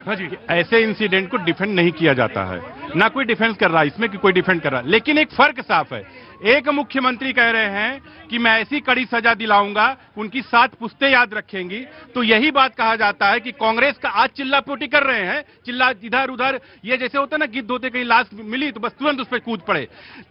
हाँ जी। ऐसे इंसिडेंट को डिफेंड नहीं किया जाता है, ना कोई डिफेंस कर रहा है इसमें कि कोई डिफेंड कर रहा है। लेकिन एक फर्क साफ है, एक मुख्यमंत्री कह रहे हैं कि मैं ऐसी कड़ी सजा दिलाऊंगा, उनकी 7 पुश्तें याद रखेंगी। तो यही बात कहा जाता है कि कांग्रेस का आज चिल्लापोटी कर रहे हैं, चिल्ला इधर उधर, ये जैसे होता है ना गिद्ध होते कहीं लाश मिली तो बस तुरंत उस पर कूद पड़े,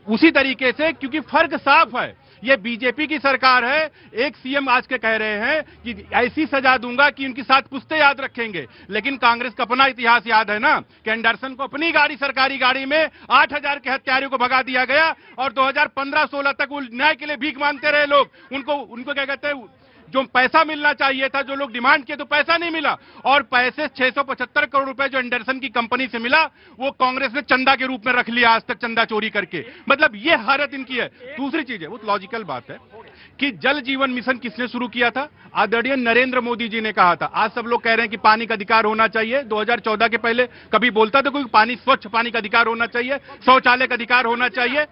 उसी तरीके से, क्योंकि फर्क साफ है। ये बीजेपी की सरकार है, एक सीएम आज के कह रहे हैं कि ऐसी सजा दूंगा कि उनकी 7 पुश्तें याद रखेंगे। लेकिन कांग्रेस का अपना इतिहास याद है ना कि एंडरसन को अपनी गाड़ी, सरकारी गाड़ी में 8000 के हत्यारियों को भगा दिया गया और 2015-16 तक वो न्याय के लिए भीख मांगते रहे लोग। उनको क्या कहते हैं, जो पैसा मिलना चाहिए था, जो लोग डिमांड किए तो पैसा नहीं मिला, और पैसे 675 करोड़ रुपए जो एंडरसन की कंपनी से मिला वो कांग्रेस ने चंदा के रूप में रख लिया, आज तक चंदा चोरी करके। मतलब ये हालत इनकी है। दूसरी चीज है, वो लॉजिकल बात है कि जल जीवन मिशन किसने शुरू किया था? आदरणीय नरेंद्र मोदी जी ने कहा था। आज सब लोग कह रहे हैं कि पानी का अधिकार होना चाहिए। 2014 के पहले कभी बोलता था कोई पानी, स्वच्छ पानी का अधिकार होना चाहिए, शौचालय का अधिकार होना चाहिए?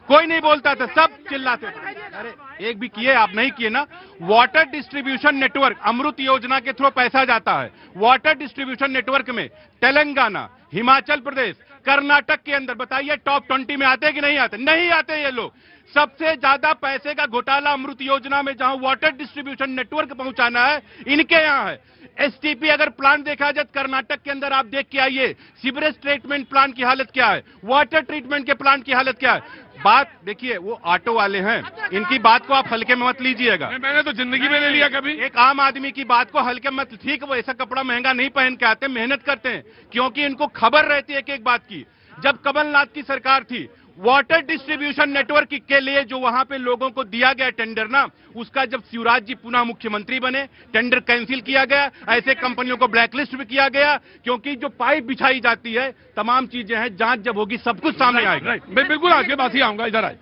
कोई नहीं बोलता था, सब चिल्लाते थे। अरे एक भी किए आप? नहीं किए ना। वाटर डिस्ट्रीब्यूशन नेटवर्क, अमृत योजना के थ्रू पैसा जाता है। वाटर डिस्ट्रीब्यूशन नेटवर्क में तेलंगाना, हिमाचल प्रदेश, कर्नाटक के अंदर बताइए टॉप 20 में आते कि नहीं आते? नहीं आते ये लोग। सबसे ज्यादा पैसे का घोटाला अमृत योजना में, जहां वाटर डिस्ट्रीब्यूशन नेटवर्क पहुंचाना है, इनके यहां है। एसटीपी अगर प्लान देखा जाए कर्नाटक के अंदर, आप देख के आइए सीवरेज ट्रीटमेंट प्लांट की हालत क्या है, वाटर ट्रीटमेंट के प्लांट की हालत क्या है। बात देखिए, वो ऑटो वाले हैं, इनकी बात को आप हल्के में मत लीजिएगा। मैंने तो जिंदगी में ले लिया कभी। एक आम आदमी की बात को हल्के में मत, ठीक वो ऐसा कपड़ा महंगा नहीं पहन के आते, मेहनत करते हैं, क्योंकि इनको खबर रहती है कि एक बात की, जब कमलनाथ की सरकार थी, वाटर डिस्ट्रीब्यूशन नेटवर्क के लिए जो वहां पे लोगों को दिया गया टेंडर ना, उसका जब शिवराज जी पुनः मुख्यमंत्री बने, टेंडर कैंसिल किया गया, ऐसे कंपनियों को ब्लैकलिस्ट भी किया गया, क्योंकि जो पाइप बिछाई जाती है, तमाम चीजें हैं, जांच जब होगी सब कुछ सामने आएगा। मैं बिल्कुल आपके पास ही आऊंगा। इधर आई,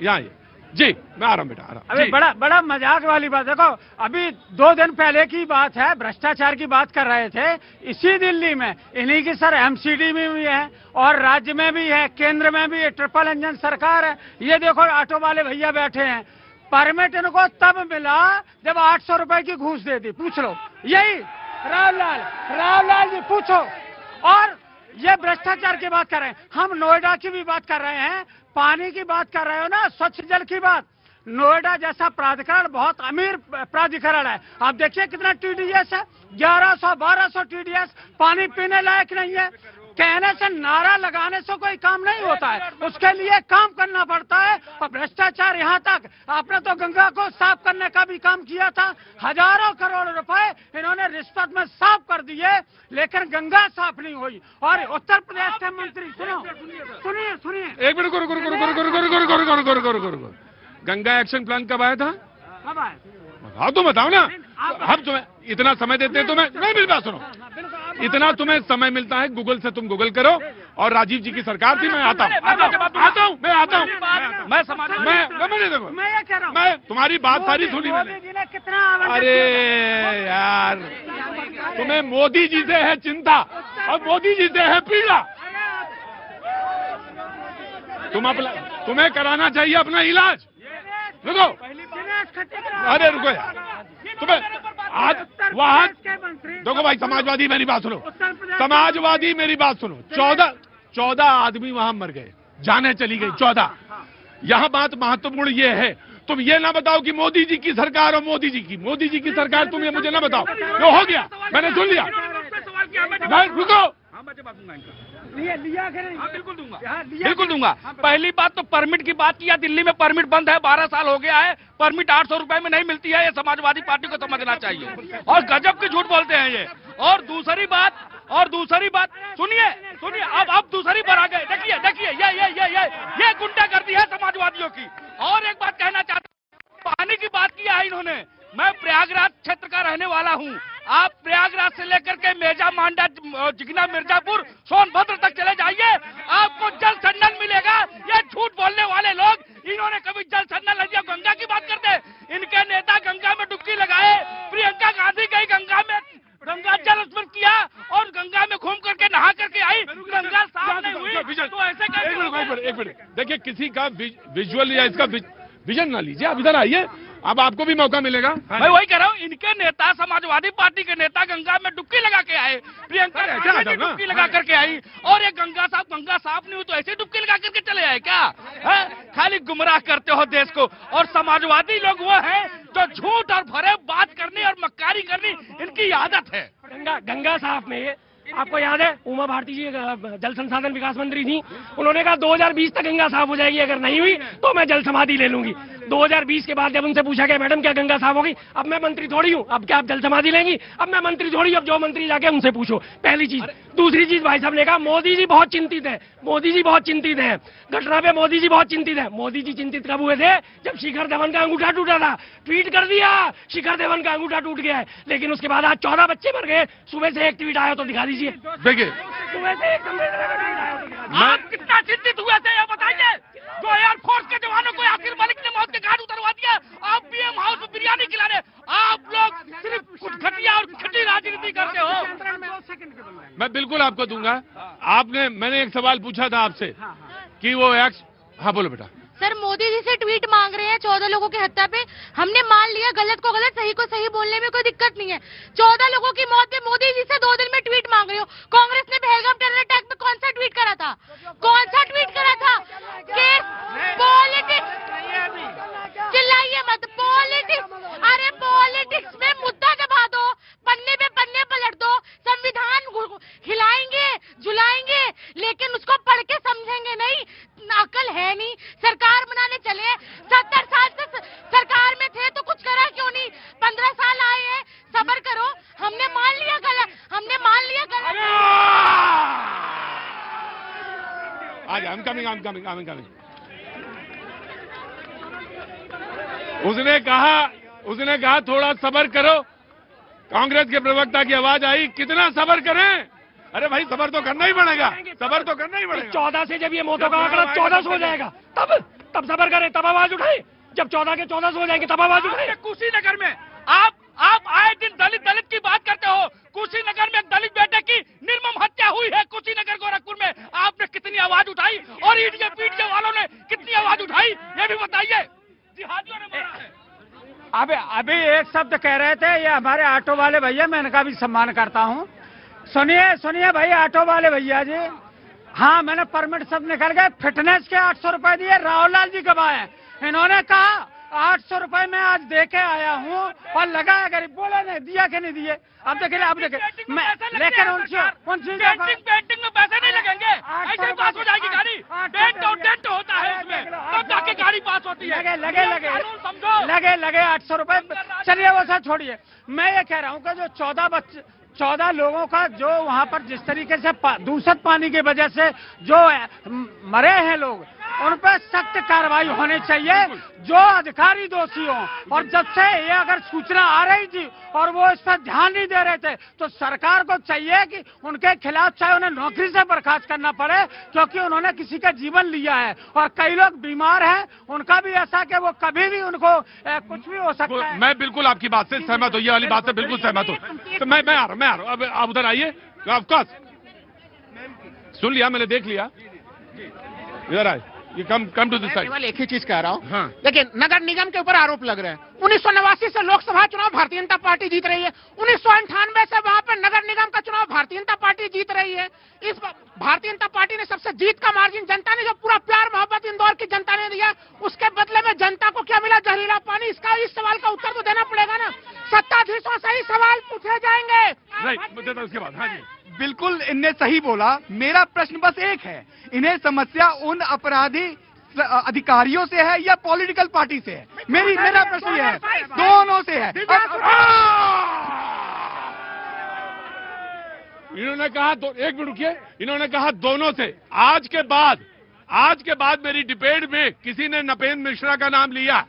यहाँ आइए जी, मैं आ रहा हूं बेटा, आ रहा हूं। अभी बड़ा मजाक वाली बात, देखो अभी 2 दिन पहले की बात है, भ्रष्टाचार की बात कर रहे थे इसी दिल्ली में, इन्हीं की सर एमसीडी में भी है और राज्य में भी है, केंद्र में भी है, ट्रिपल इंजन सरकार है। ये देखो ऑटो वाले भैया बैठे हैं, परमिट इनको तब मिला जब 800 रुपए की घूस दे दी। पूछ लो, यही रावलाल जी पूछो। और ये भ्रष्टाचार की बात कर रहे हैं, हम नोएडा की भी बात कर रहे हैं, पानी की बात कर रहे हो ना, स्वच्छ जल की बात। नोएडा जैसा प्राधिकरण बहुत अमीर प्राधिकरण है, आप देखिए कितना टीडीएस है, 1100-1200 टीडीएस, पानी पीने लायक नहीं है। कहने से, नारा लगाने से कोई काम नहीं होता है, उसके लिए काम करना पड़ता है। और भ्रष्टाचार यहाँ तक, आपने तो गंगा को साफ करने का भी काम किया था, हजारों करोड़ रुपए इन्होंने रिश्वत में साफ कर दिए, लेकिन गंगा साफ नहीं हुई। और उत्तर प्रदेश के मंत्री, सुनिए एक मिनट, रुको। गंगा एक्शन प्लान कब आया था? कब आया? हाँ तो बताओ ना। हम तुम्हें इतना समय देते हैं, तुम्हें नहीं, मेरी बात सुनो, इतना तुम्हें समय मिलता है, गूगल से तुम गूगल करो। और राजीव जी की सरकार थी, मैं आता हूँ। मैं तुम्हारी बात सारी सुनी मैंने। अरे यार, तुम्हें मोदी जी से है चिंता और मोदी जी से है पीड़ा। तुम्हें कराना चाहिए अपना इलाज। रुको, अरे रुको यार, तुम्हें आज वहां देखो भाई, समाजवादी मेरी बात सुनो, समाजवादी मेरी बात सुनो, 14 आदमी वहां मर गए, जाने चली गई 14। यहां बात महत्वपूर्ण ये है, तुम ये ना बताओ कि मोदी जी की सरकार और मोदी जी की सरकार, तुम ये मुझे ना बताओ। जो हो गया मैंने सुन लिया। रुको, बिल्कुल दूंगा। पहली बात तो परमिट की बात किया, दिल्ली में परमिट बंद है, 12 साल हो गया है, परमिट 800 रुपए में नहीं मिलती है, ये समाजवादी पार्टी को समझना चाहिए। और गजब की झूठ बोलते हैं ये। और दूसरी बात सुनिए, अब दूसरी पर आ गए। देखिए ये गुंडागर्दी है समाजवादियों की। और एक बात कहना चाहता हूं, पानी की बात किया है इन्होंने, मैं प्रयागराज क्षेत्र का रहने वाला हूं। आप प्रयागराज से लेकर के मेजा, मांडा, जिगना, मिर्जापुर, सोनभद्र तक चले जाइए, आपको जल संडल मिलेगा। ये झूठ बोलने वाले लोग, इन्होंने कभी जल संडल नहीं दिया। गंगा की बात करते हैं, इनके नेता गंगा में डुबकी लगाए, प्रियंका गांधी गई गंगा में, गंगा जल उसमें किया और गंगा में घूम करके नहा करके आई, गंगा साफ नहीं हुई। तो ऐसे एक मिनट, देखिए किसी का विजुअल या इसका विजन ना लीजिए। आप इधर आइए, अब आपको भी मौका मिलेगा। मैं वही कह रहा हूँ, इनके नेता, समाजवादी पार्टी के नेता गंगा में डुबकी लगा के आए, प्रियंका गांधी डुबकी लगा करके आई, और ये गंगा साफ नहीं हुई तो ऐसे डुबकी लगा करके चले आए क्या? खाली गुमराह करते हो देश को। और समाजवादी लोग वो हैं जो झूठ और भरे बात करनी और मक्कारी करनी इनकी आदत है। गंगा साफ में आपको याद है उमा भारती जी जल संसाधन विकास मंत्री थी, उन्होंने कहा 2020 तक गंगा साफ हो जाएगी, अगर नहीं हुई तो मैं जल समाधि ले लूंगी। 2020 के बाद जब उनसे पूछा गया मैडम क्या गंगा साफ होगी, अब मैं मंत्री थोड़ी हूँ, अब क्या आप जल समाधि लेंगी? अब मैं मंत्री थोड़ी, अब जो मंत्री जाके उनसे पूछो। पहली चीज। दूसरी चीज, भाई साहब ने कहा मोदी जी बहुत चिंतित है, मोदी जी बहुत चिंतित है, घटना पे मोदी जी बहुत चिंतित है। मोदी जी चिंतित कब हुए थे? जब शिखर धवन का अंगूठा टूटा था, ट्वीट कर दिया शिखर धवन का अंगूठा टूट गया है, लेकिन उसके बाद आज 14 बच्चे मर गए। सुबह से एक ट्वीट आया तो दिखा दीजिए। देखिए सुबह से एक आप कितना चिंतित हुए थे ये बताइए? जो एयरफोर्स के जवानों को यासिर मलिक ने मौत के घाट उतरवा दिया, आप पीएम हाउस में बिरयानी खिलाने, आप लोग सिर्फ घटिया और खटी राजनीति करते हो। मैं बिल्कुल आपको दूंगा। मैंने एक सवाल पूछा था आपसे कि वो एक्स, हाँ बोलो बेटा। सर मोदी जी से ट्वीट मांग रहे हैं 14 लोगों की हत्या पे। हमने मान लिया गलत को गलत, सही को सही बोलने में कोई दिक्कत नहीं है। 14 लोगों की मौत पे मोदी जी से 2 दिन में ट्वीट मांग रहे हो। कांग्रेस ने पहलगाम टेरर अटैक में कौन सा ट्वीट करा था? कौन सा ट्वीट करा था? पॉलिटिक्स, चिल्लाइए मत, पॉलिटिक्स। अरे पॉलिटिक्स में मुद्दा दबा दो, पन्ने पे पन्ने पलट दो, संविधान हिलाएंगे झुलाएंगे, लेकिन उसको पढ़ के समझेंगे नहीं। अकल है नहीं। सरकार बनाने चले, 70 साल से सरकार में थे तो कुछ करा क्यों नहीं? 15 साल आए हैं, सब्र करो। हमने मान लिया गलत, हमने मान लिया गलत। I'm coming. उसने कहा थोड़ा सब्र करो। कांग्रेस के प्रवक्ता की आवाज आई, कितना सब्र करें? अरे भाई सब्र तो करना ही पड़ेगा, सब्र तो करना ही पड़ेगा। 14 से जब ये मौतों का आंकड़ा 1400 हो जाएगा तब सब्र करें, तब आवाज उठाए। जब 14 के 1400 हो जाएंगे तब आवाज उठाए। कुशीनगर में आप आए दिन दलित की बात करते हो। कुशीनगर में एक दलित बेटे की निर्मम हत्या हुई है, कुशीनगर गोरखपुर में। आपने कितनी आवाज उठाई और ईडीए पीडीए वालों ने कितनी आवाज उठाई, ये भी बताइए। जिहादियों ने मारा है। अभी एक शब्द कह रहे थे, ये हमारे ऑटो वाले भैया, मैं इनका भी सम्मान करता हूँ। सुनिए भाई ऑटो वाले भैया जी, हाँ मैंने परमिट सब निकल गए, फिटनेस के 800 रुपए दिए, राहुल लाल जी कब आए? इन्होंने कहा 800 रुपए मैं आज दे के आया हूँ और लगाया गरीब, बोला नहीं दिया कि नहीं दिए। अब देखिए मैं, लेकिन पेंटिंग में पैसे नहीं लगेंगे, ऐसे पास हो जाएगी गाड़ी। डेंट होता है इसमें, तब जाके गाड़ी पास होती है। लगे 800 रुपए। चलिए वो सब छोड़िए। मैं ये कह रहा हूँ कि जो 14 लोगों का जो वहाँ पर जिस तरीके से दूषित पानी की वजह से जो मरे हैं लोग, उन पर सख्त कार्रवाई होनी चाहिए, जो अधिकारी दोषी हों। और जब से ये अगर सूचना आ रही थी और वो इस पर ध्यान नहीं दे रहे थे, तो सरकार को चाहिए कि उनके खिलाफ चाहे उन्हें नौकरी से बर्खास्त करना पड़े, क्योंकि उन्होंने किसी का जीवन लिया है। और कई लोग बीमार हैं, उनका भी ऐसा कि वो कभी भी उनको कुछ भी हो सकता है। मैं बिल्कुल आपकी बात से सहमत हूँ, ये वाली बात से बिल्कुल सहमत हूँ। तो मैं आ रहा हूँ, अब आप उधर आइए। ऑफकोर्स सुन लिया मैंने, देख लिया, इधर आए। ये कम टू दिस साइड। केवल एक ही चीज कह रहा हूँ। हाँ। देखिए नगर निगम के ऊपर आरोप लग रहे हैं। 1989 से लोकसभा चुनाव भारतीय जनता पार्टी जीत रही है, 1998 से वहाँ पे नगर निगम का चुनाव भारतीय जनता पार्टी जीत रही है। इस भारतीय जनता पार्टी ने सबसे जीत का मार्जिन, जनता ने जो पूरा प्यार मोहब्बत इंदौर की जनता ने दिया, उसके बदले में जनता को क्या मिला? जहरीला पानी। इस सवाल का उत्तर तो देना पड़ेगा ना। सत्ताधीशों से ही सवाल पूछे जाएंगे। राइट, उसके बाद हाँ जी बिल्कुल इनने सही बोला। मेरा प्रश्न बस एक है, इन्हें समस्या उन अपराधी अधिकारियों से है या पॉलिटिकल पार्टी से है? मेरा प्रश्न ये है, दोनों से है। इन्होंने कहा एक मिनट रुकिए, इन्होंने कहा दोनों से। आज के बाद मेरी डिबेट में किसी ने नपेंद्र मिश्रा का नाम लिया,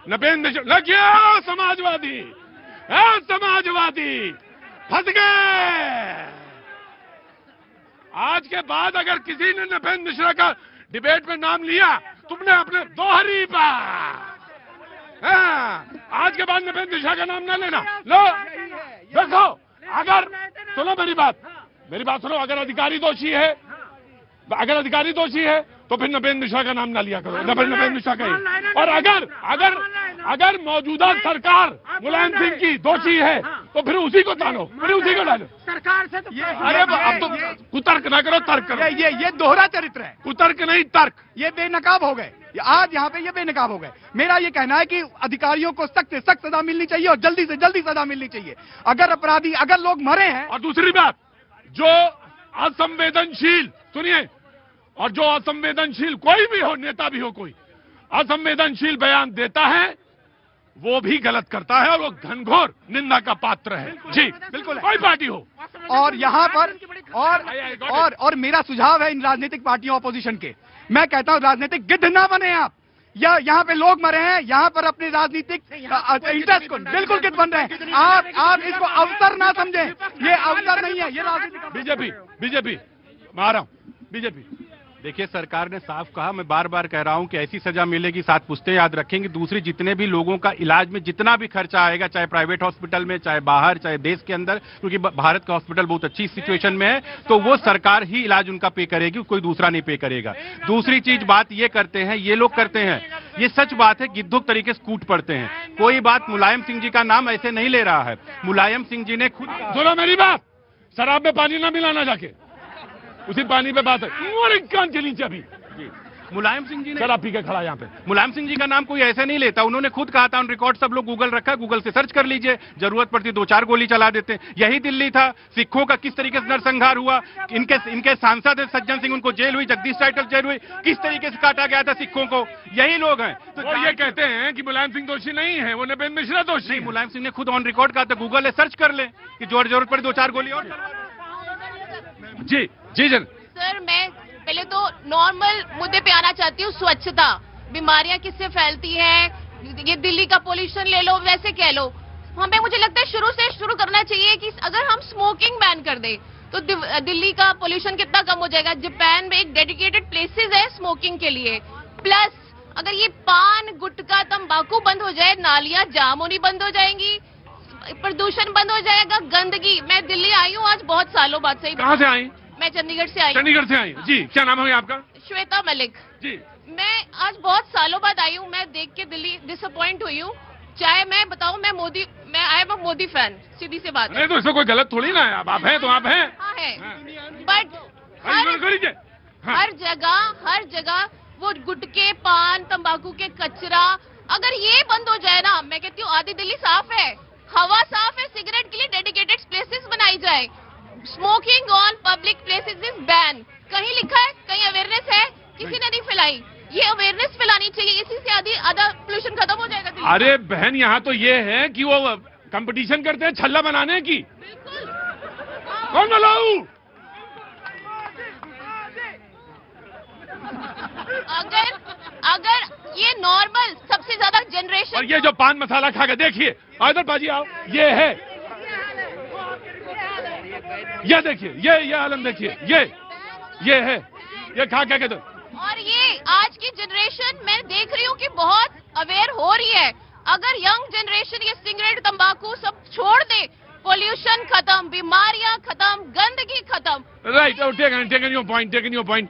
नपेंद्र मिश्रा लग गया, समाजवादी फंस गए। आज के बाद अगर किसी ने नपेंद्र मिश्रा का डिबेट में नाम लिया, तुमने अपने दोहरी पा। आज के बाद नपेंद्र मिश्रा का नाम ना लेना। लो देखो, अगर सुनो मेरी बात सुनो, अगर अधिकारी दोषी है तो फिर नपेंद्र मिश्रा का नाम ना लिया करो, नपेंद्र मिश्रा का ही। और अगर अगर मौजूदा सरकार मुलायम सिंह की दोषी है तो फिर उसी को तानो, फिर उसी को डालो। सरकार से तो अरे अब तो कुतर्क ना करो, तर्क करो। ये दोहरा चरित्र है, कुतर्क नहीं तर्क। ये बेनकाब हो गए आज यहाँ पे, ये बेनकाब हो गए। मेरा ये कहना है कि अधिकारियों को सख्त से सख्त सजा मिलनी चाहिए और जल्दी से जल्दी सजा मिलनी चाहिए। अगर अपराधी, अगर लोग मरे हैं। और दूसरी बात, जो असंवेदनशील, सुनिए, और जो असंवेदनशील कोई भी हो, नेता भी हो, कोई असंवेदनशील बयान देता है वो भी गलत करता है और वो घनघोर निंदा का पात्र है। जी बिल्कुल, कोई पार्टी हो। और यहाँ पर और मेरा सुझाव है इन राजनीतिक पार्टियों ऑपोजिशन के, मैं कहता हूँ राजनीतिक गिद्ध ना बने आप। या यहाँ पे लोग मरे हैं, यहाँ पर अपने राजनीतिक इंटरेस्ट को बिल्कुल गिद्ध बन रहे हैं। आप इसको अवसर ना समझें, ये अवसर नहीं है, ये राजनीतिक। बीजेपी मैं आ रहा हूँ। बीजेपी, देखिए सरकार ने साफ कहा, मैं बार बार कह रहा हूं कि ऐसी सजा मिलेगी, 7 पुश्तें याद रखेंगे। दूसरी, जितने भी लोगों का इलाज में जितना भी खर्चा आएगा, चाहे प्राइवेट हॉस्पिटल में, चाहे बाहर, चाहे देश के अंदर, क्योंकि भारत का हॉस्पिटल बहुत अच्छी सिचुएशन में है, तो वो सरकार ही इलाज उनका पे करेगी, कोई दूसरा नहीं पे करेगा। दूसरी चीज, बात ये करते हैं, ये लोग करते हैं, ये सच बात है, गिद्धों के तरीके से कूट पड़ते हैं। कोई बात मुलायम सिंह जी का नाम ऐसे नहीं ले रहा है, मुलायम सिंह जी ने खुद। सुनो मेरी बात, शराब में पानी ना मिलाना, जाके उसी पानी पे बात है। कान के नीचे अभी मुलायम सिंह जी ने शराब पी के खड़ा यहाँ पे। मुलायम सिंह जी का नाम कोई ऐसे नहीं लेता, उन्होंने खुद कहा था, उन रिकॉर्ड सब लोग गूगल रखा, गूगल से सर्च कर लीजिए, जरूरत पड़ती 2-4 गोली चला देते। यही दिल्ली था, सिखों का किस तरीके से नरसंहार हुआ, इनके सांसद है सज्जन सिंह, उनको जेल हुई, जगदीश टाइटल जेल हुई, किस तरीके से काटा गया था सिखों को, यही लोग हैं। तो ये कहते हैं कि मुलायम सिंह दोषी नहीं है, वो नपेंद्र मिश्रा दोषी नहीं, मुलायम सिंह ने खुद ऑन रिकॉर्ड कहा था, गूगल से सर्च कर ले कि जरूरत पड़ी 2-4 गोली और। जी जी जन। सर, मैं पहले तो नॉर्मल मुद्दे पे आना चाहती हूँ। स्वच्छता, बीमारियां किससे फैलती हैं, ये दिल्ली का पोल्यूशन ले लो, वैसे कह लो, हमें मुझे लगता है शुरू करना चाहिए कि अगर हम स्मोकिंग बैन कर दें तो दिल्ली का पोल्यूशन कितना कम हो जाएगा। जापान में एक डेडिकेटेड प्लेसेस है स्मोकिंग के लिए। प्लस अगर ये पान, गुटखा, तंबाकू बंद हो जाए, नालियां जाम होनी बंद हो जाएंगी, प्रदूषण बंद हो जाएगा, गंदगी। मैं दिल्ली आई हूँ आज बहुत सालों बाद से। कहाँ से आई? मैं चंडीगढ़ से आई। चंडीगढ़ से आई जी, क्या नाम है आपका? श्वेता मलिक जी। मैं आज बहुत सालों बाद आई हूँ, मैं देख के दिल्ली डिसअपॉइंट हुई हूँ। चाहे मैं बताऊँ, मैं आई एम मोदी फैन, सीधी सी बात है। नहीं तो इसमें कोई गलत थोड़ी ना है, आप हैं तो आप हैं। हाँ है, बट हर जगह वो गुटके, पान, तंबाकू के कचरा, अगर ये बंद हो जाए ना, मैं कहती हूँ आधी दिल्ली साफ है, हवा साफ है, सिगरेट के लिए डेडिकेटेड प्लेसेस बनाई जाए। Smoking on public places is ban. कहीं लिखा है, कहीं अवेयरनेस है, किसी ने नहीं फैलाई। ये अवेयरनेस फैलानी चाहिए, इसी से आधा पोल्यूशन खत्म हो जाएगा दिल्ली। अरे बहन, यहाँ तो ये है कि वो कंपटीशन करते हैं छल्ला बनाने की। बिल्कुल। कौन बनाऊ? अगर ये नॉर्मल सबसे ज्यादा जनरेशन, और ये जो पान मसाला खा के देखिए, आदर बाजी आओ, ये है, ये देखिए, ये आलम देखिए, ये है, ये खा के तो। और ये आज की जनरेशन मैं देख रही हूँ कि बहुत अवेयर हो रही है। अगर यंग जनरेशन ये सिगरेट, तंबाकू सब छोड़ दे, पोल्यूशन खत्म, बीमारियां खत्म, गंदगी खत्म। Right, taken your point.